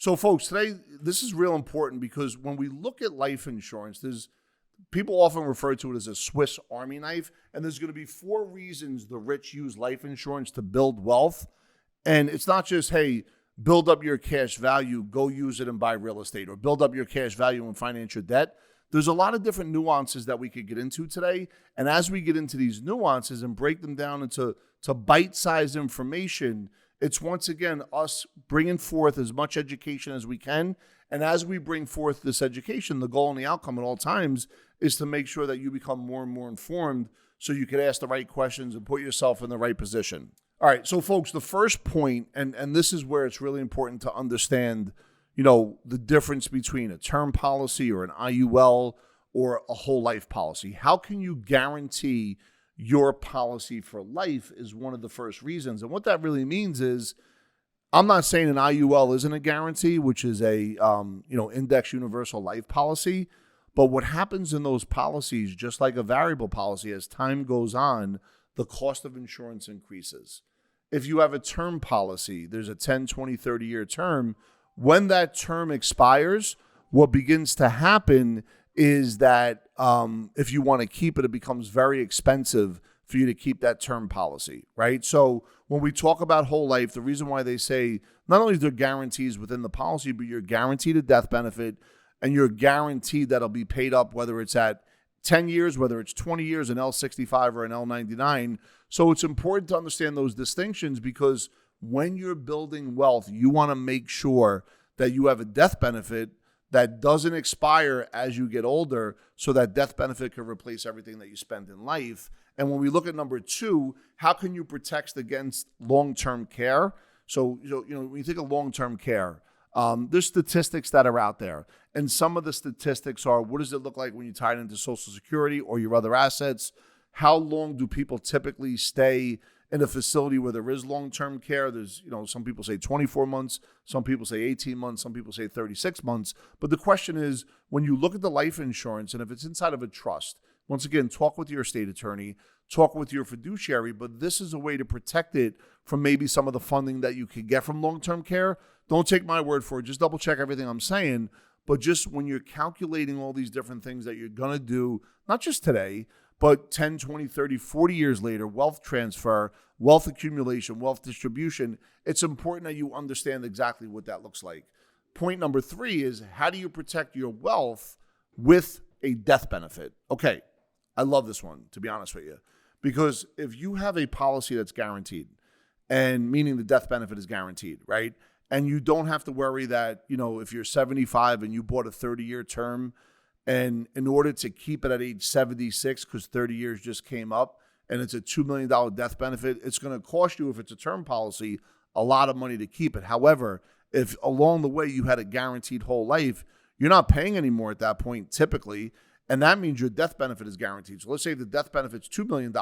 So folks, today, this is real important because when we look at life insurance, people often refer to it as a Swiss Army knife, and there's going to be 4 reasons the rich use life insurance to build wealth. And it's not just, hey, build up your cash value, go use it and buy real estate, or build up your cash value and finance your debt. There's a lot of different nuances that we could get into today. And as we get into these nuances and break them down into bite-sized information, it's once again us bringing forth as much education as we can. And as we bring forth this education, the goal and the outcome at all times is to make sure that you become more and more informed so you can ask the right questions and put yourself in the right position. All right, so folks, the first point, and this is where it's really important to understand, the difference between a term policy or an IUL or a whole life policy. How can you guarantee your policy for life is one of the first reasons. And what that really means is, I'm not saying an IUL isn't a guarantee, which is a index universal life policy. But what happens in those policies, just like a variable policy, as time goes on, the cost of insurance increases. If you have a term policy, there's a 10, 20, 30-year term. When that term expires, what begins to happen is that if you want to keep it, it becomes very expensive for you to keep that term policy, right? So when we talk about whole life, the reason why they say not only is there guarantees within the policy, but you're guaranteed a death benefit and you're guaranteed that it'll be paid up, whether it's at 10 years, whether it's 20 years, an L65 or an L99. So it's important to understand those distinctions because when you're building wealth, you want to make sure that you have a death benefit that doesn't expire as you get older, so that death benefit can replace everything that you spend in life. And when we look at number 2, how can you protect against long-term care? So, when you think of long-term care, there's statistics that are out there. And some of the statistics are, what does it look like when you tie it into Social Security or your other assets? How long do people typically stay in a facility where there is long-term care? There's, some people say 24 months, some people say 18 months, some people say 36 months. But the question is, when you look at the life insurance, and if it's inside of a trust, once again, talk with your estate attorney, talk with your fiduciary, but this is a way to protect it from maybe some of the funding that you could get from long-term care. Don't take my word for it. Just double check everything I'm saying. But just when you're calculating all these different things that you're going to do, not just today, but 10, 20, 30, 40 years later, wealth transfer, wealth accumulation, wealth distribution, it's important that you understand exactly what that looks like. Point number 3 is, how do you protect your wealth with a death benefit? Okay, I love this one, to be honest with you, because if you have a policy that's guaranteed, and meaning the death benefit is guaranteed, right? And you don't have to worry that, if you're 75 and you bought a 30-year term, and in order to keep it at age 76, because 30 years just came up, and it's a $2 million death benefit, it's going to cost you, if it's a term policy, a lot of money to keep it. However, if along the way you had a guaranteed whole life, you're not paying anymore at that point typically, and that means your death benefit is guaranteed. So let's say the death benefit's $2 million,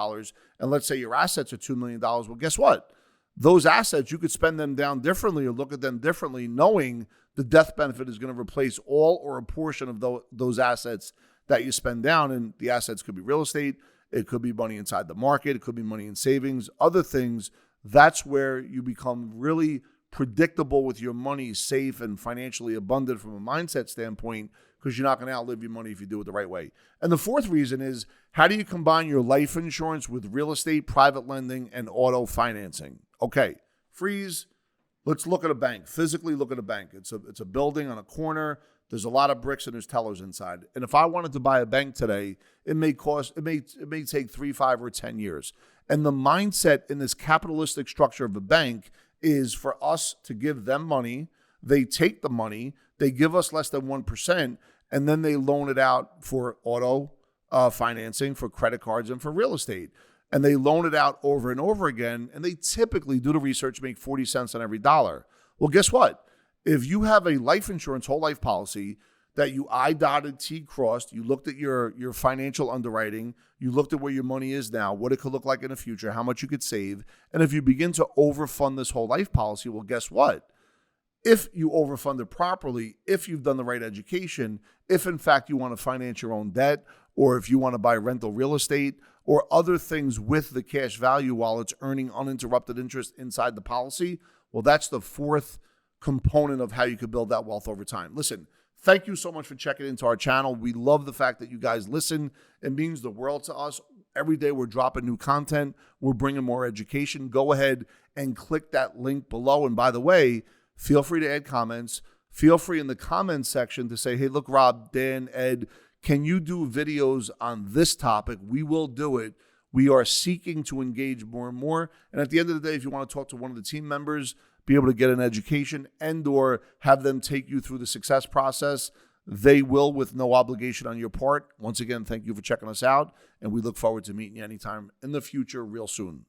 and let's say your assets are $2 million. Well, guess what? Those assets, you could spend them down differently or look at them differently, knowing the death benefit is going to replace all or a portion of those assets that you spend down. And the assets could be real estate. It could be money inside the market. It could be money in savings, other things. That's where you become really predictable with your money, safe and financially abundant from a mindset standpoint, because you're not going to outlive your money if you do it the right way. And the 4th reason is, how do you combine your life insurance with real estate, private lending, and auto financing? Okay, freeze. Let's look at a bank. Physically look at a bank. It's a building on a corner. There's a lot of bricks and there's tellers inside. And if I wanted to buy a bank today, it may take 3, 5, or 10 years. And the mindset in this capitalistic structure of a bank is for us to give them money. They take the money. They give us less than 1%, and then they loan it out for auto financing, for credit cards, and for real estate. And they loan it out over and over again, and they typically do the research, make 40 cents on every dollar. Well, guess what? If you have a life insurance whole life policy that you I dotted, T crossed, you looked at your financial underwriting, you looked at where your money is now, what it could look like in the future, how much you could save, and if you begin to overfund this whole life policy, well, guess what? If you overfund it properly, if you've done the right education, if in fact you want to finance your own debt, or if you want to buy rental real estate or other things with the cash value while it's earning uninterrupted interest inside the policy, well, that's the 4th component of how you could build that wealth over time. Listen, thank you so much for checking into our channel. We love the fact that you guys listen. It means the world to us. Every day we're dropping new content. We're bringing more education. Go ahead and click that link below. And by the way, feel free to add comments. Feel free in the comments section to say, hey, look, Rob, Dan, Ed, can you do videos on this topic? We will do it. We are seeking to engage more and more. And at the end of the day, if you want to talk to one of the team members, be able to get an education and or have them take you through the success process, they will with no obligation on your part. Once again, thank you for checking us out. And we look forward to meeting you anytime in the future real soon.